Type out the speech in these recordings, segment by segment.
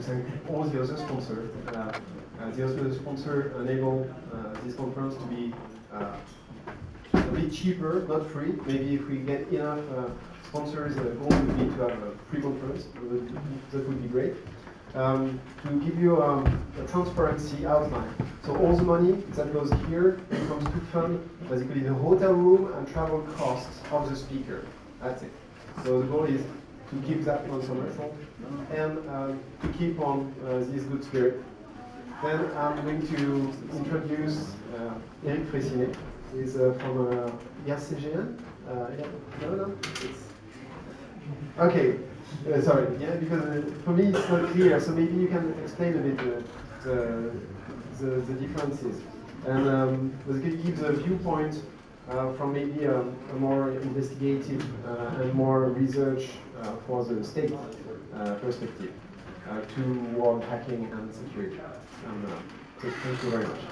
thank all the other sponsors. The other sponsors enable this conference to be a bit cheaper, not free. Maybe if we get enough sponsors, the goal would be to have a free conference. That would be great. To give you a transparency outline. So all the money that goes here comes to fund basically the hotel room and travel costs of the speaker. That's it. So the goal is to keep that non-commercial and to keep on this good spirit. Then I'm going to introduce Eric Freyssinet. He's from IRCGN. No, okay. Sorry, yeah, because for me it's not clear, so maybe you can explain a bit the differences. And basically give the viewpoint from maybe a more investigative and more research for the state perspective toward hacking and security. And, so thank you very much.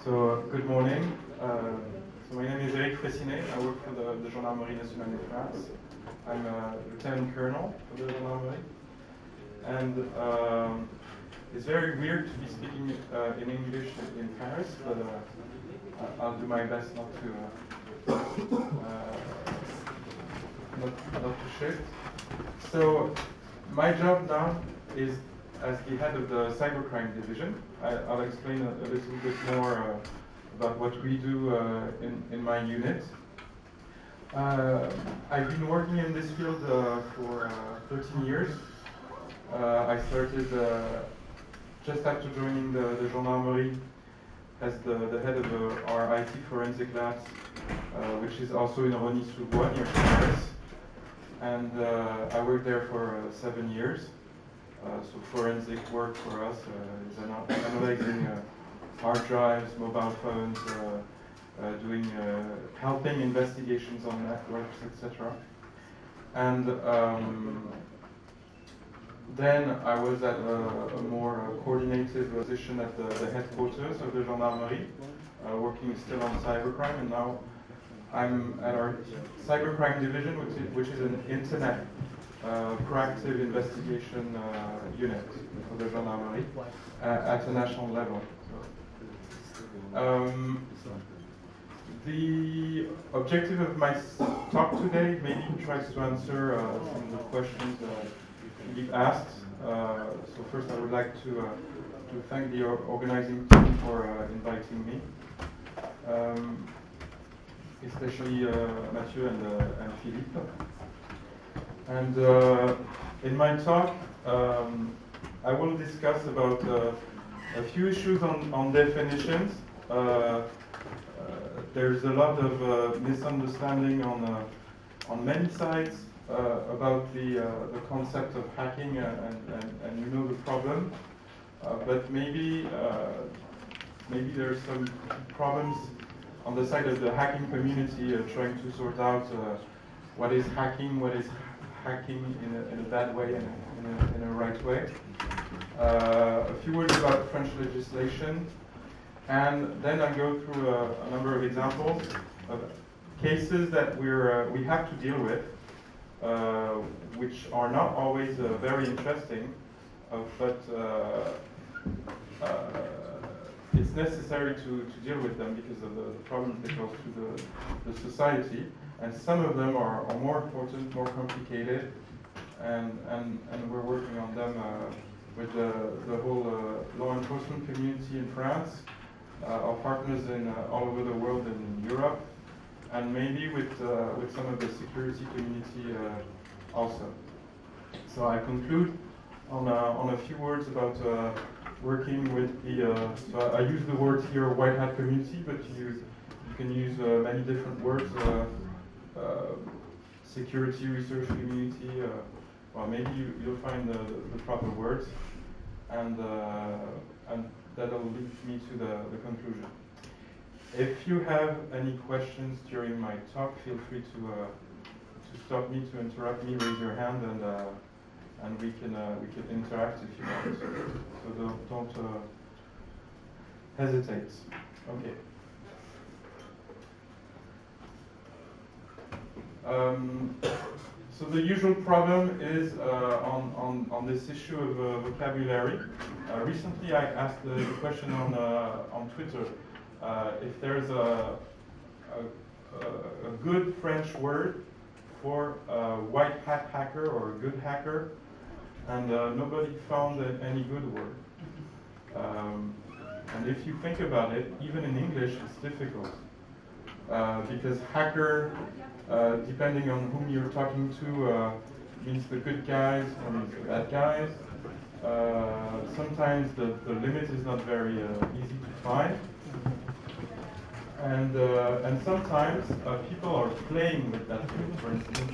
So, good morning. So my name is Eric Freyssinet. I work for the Gendarmerie Nationale de France. I'm a lieutenant colonel for the Gendarmerie. And it's very weird to be speaking in English in Paris, but I'll do my best not to shift. So my job now is as the head of the cybercrime division. I'll explain a little bit more about what we do in my unit. I've been working in this field for 13 years. I started just after joining the Gendarmerie as the head of our IT forensic labs, which is also in Rosny-sous-Bois near Paris. And I worked there for 7 years. So forensic work for us is analyzing hard drives, mobile phones, helping investigations on networks, etc. And then I was at a more coordinated position at the headquarters of the Gendarmerie, working still on cybercrime, and now I'm at our cybercrime division, which is an internet proactive investigation unit for the Gendarmerie at a national level. The objective of my talk today maybe tries to answer some of the questions Philippe asked. So first I would like to thank the organizing team for inviting me, especially Mathieu and Philippe. And in my talk, I will discuss about a few issues on definitions. There's a lot of misunderstanding on many sides about the concept of hacking, and you know the problem. But maybe there's some problems on the side of the hacking community trying to sort out what is hacking in a bad way and in a right way. A few words about French legislation, and then I go through a number of examples of cases that we have to deal with, which are not always very interesting, but it's necessary to deal with them because of the problems they cause to the society. And some of them are more important, more complicated, and we're working on them with the whole law enforcement community in France, our partners all over the world and in Europe, and maybe with some of the security community also. So I conclude on a few words about working with the. So I use the word here white hat community, but you can use many different words. Security research community, well, maybe you'll find the proper words, and that'll lead me to the conclusion. If you have any questions during my talk, feel free to stop me, to interrupt me, raise your hand, and we can interact if you want. So don't hesitate. Okay. So the usual problem is on this issue of vocabulary. Recently, I asked the question on Twitter if there's a good French word for a white hat hacker or a good hacker, and nobody found any good word. And if you think about it, even in English, it's difficult because hacker, depending on whom you're talking to, means the good guys or means the bad guys. Sometimes the limit is not very easy to find. And sometimes people are playing with that limit. For instance,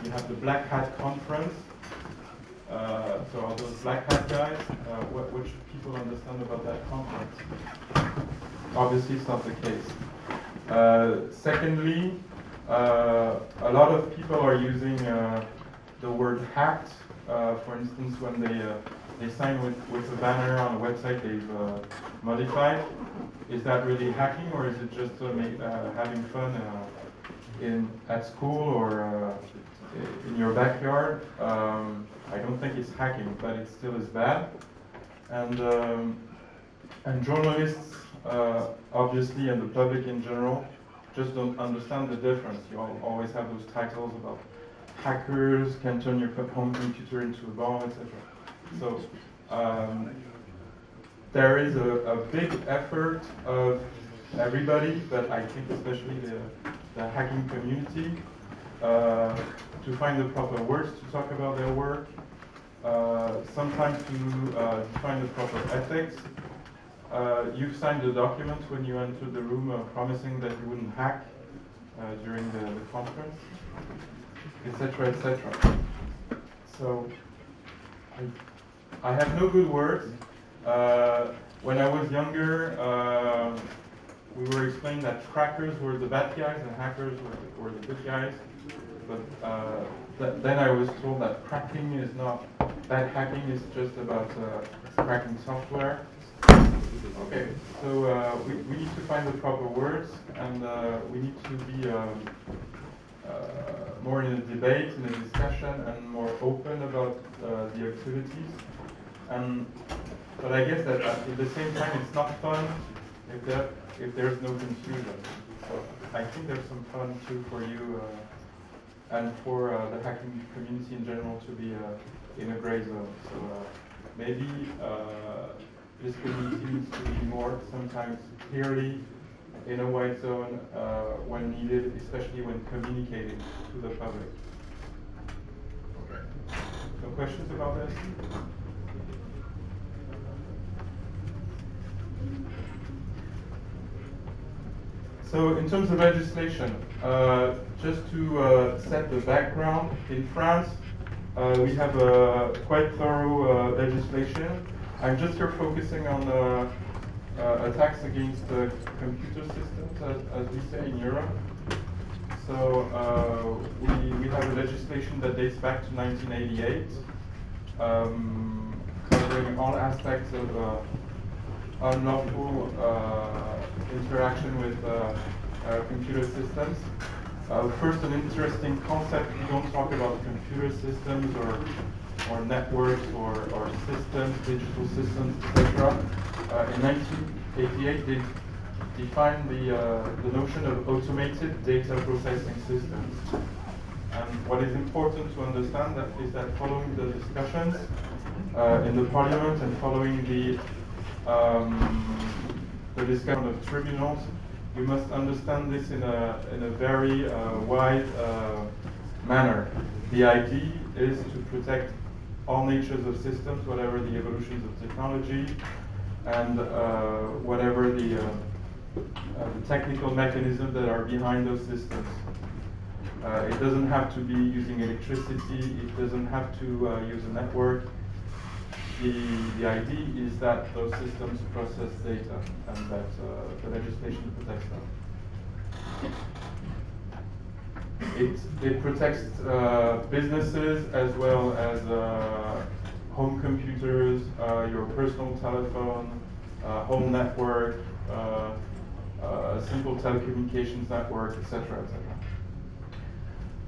you have the Black Hat Conference. So all those Black Hat guys, what should people understand about that conference? Obviously, it's not the case. Secondly, a lot of people are using the word hacked. For instance, when they sign with a banner on a website they've modified, is that really hacking, or is it just having fun at school or in your backyard? I don't think it's hacking, but it still is bad. And journalists, obviously, and the public in general, just don't understand the difference. You always have those titles about hackers can turn your home computer into a bomb, etc. So there is a big effort of everybody, but I think especially the hacking community, to find the proper words to talk about their work, sometimes to define the proper ethics. You've signed a document when you entered the room promising that you wouldn't hack during the conference, etc., etc. So I have no good words. When I was younger, we were explained that crackers were the bad guys and hackers were the good guys. But then I was told that cracking is not bad. Hacking is just about cracking software. Okay, so we need to find the proper words, and we need to be more in a debate, in a discussion, and more open about the activities. But I guess that at the same time, it's not fun if there's no confusion. So I think there's some fun too for you and for the hacking community in general to be in a gray zone. So maybe this community needs to be more sometimes clearly in a white zone when needed, especially when communicating to the public. Okay. No questions about this? So in terms of legislation, just to set the background, in France we have a quite thorough legislation. I'm just here focusing on attacks against computer systems, as we say in Europe. So we have a legislation that dates back to 1988, covering all aspects of unlawful interaction with computer systems. First, an interesting concept: we don't talk about computer systems or networks or systems, digital systems, etc. In 1988, they defined the notion of automated data processing systems. And what is important to understand is that following the discussions in the parliament and following the discussion of tribunals, you must understand this in a very wide manner. The idea is to protect all natures of systems, whatever the evolutions of technology, and whatever the technical mechanisms that are behind those systems. It doesn't have to be using electricity. It doesn't have to use a network. The idea is that those systems process data and that the legislation protects them. It protects businesses as well as home computers, your personal telephone, home network, simple telecommunications network, etc., etc.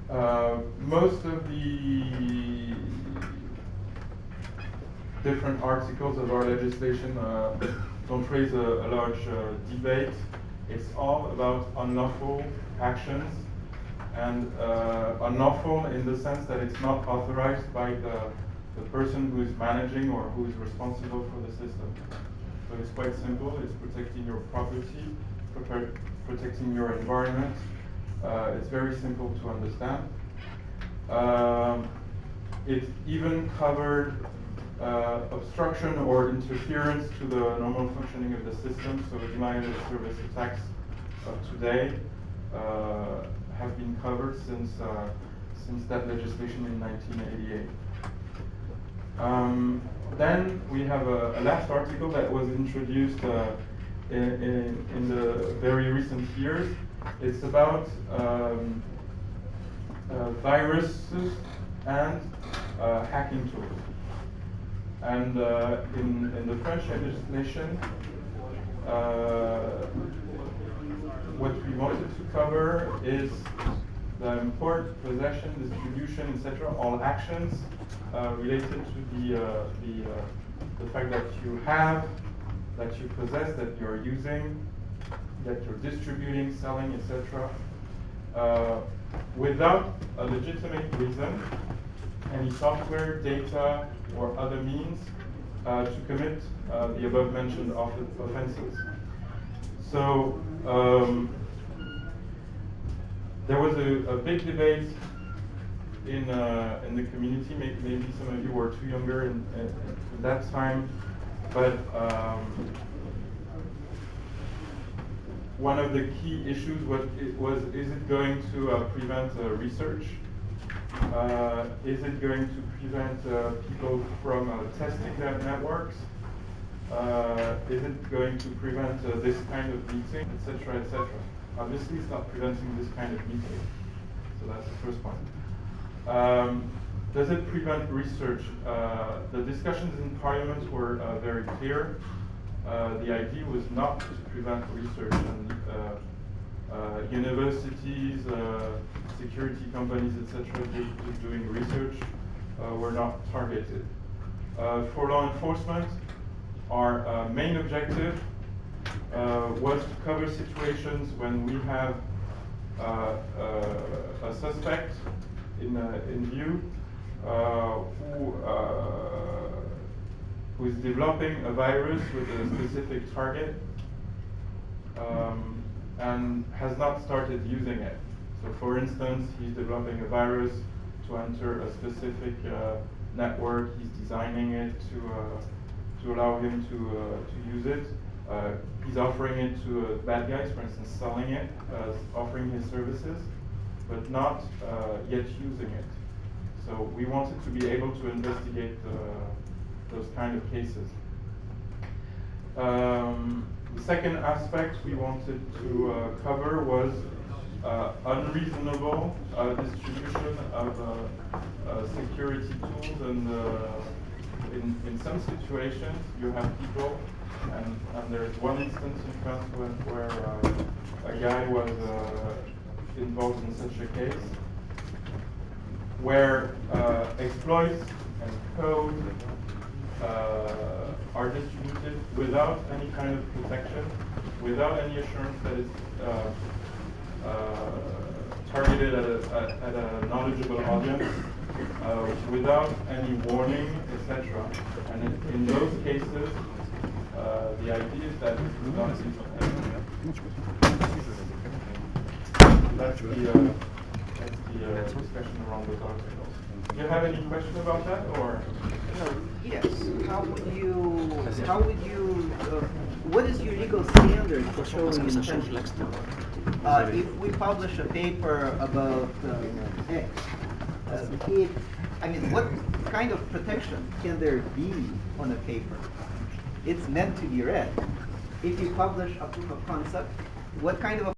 Most of the different articles of our legislation don't raise a large debate. It's all about unlawful actions, and unlawful in the sense that it's not authorized by the person who is managing or who is responsible for the system. So it's quite simple. It's protecting your property, protecting your environment. It's very simple to understand. It even covered obstruction or interference to the normal functioning of the system. So denial of service attacks of today have been covered since that legislation in 1988. Then we have a last article that was introduced in the very recent years. It's about viruses and hacking tools. And in the French legislation, what we wanted to cover is the import, possession, distribution, etc., all actions related to the fact that you have, that you possess, that you're using, that you're distributing, selling, etc., without a legitimate reason, any software, data, or other means to commit the above-mentioned offenses. So there was a big debate in the community. Maybe some of you were too younger in that time, but one of the key issues was is it going to prevent research? Is it going to prevent people from testing their networks? Is it going to prevent this kind of meeting, etc., etc.? Obviously, it's not preventing this kind of meeting. So that's the first point. Does it prevent research? The discussions in Parliament were very clear. The idea was not to prevent research, and universities, security companies, etc., doing research were not targeted. For law enforcement, our main objective was to cover situations when we have a suspect in view who is developing a virus with a specific target and has not started using it. So for instance, he's developing a virus to enter a specific network. He's designing it to allow him to use it. He's offering it to bad guys, for instance, selling it, offering his services, but not yet using it. So we wanted to be able to investigate those kind of cases. The second aspect we wanted to cover was unreasonable distribution of security tools, and in some situations you have people, and there's one instance in France where a guy was involved in such a case, where exploits and code are distributed without any kind of protection, without any assurance that it's targeted at a knowledgeable audience, without any warning, etc. And in those cases, the idea is that it's not that's the discussion around those articles. Do you have any question about that, or? Yes. What is your legal standard for showing intention? If we publish a paper about X, what kind of protection can there be on a paper? It's meant to be read. If you publish a proof of concept, what kind of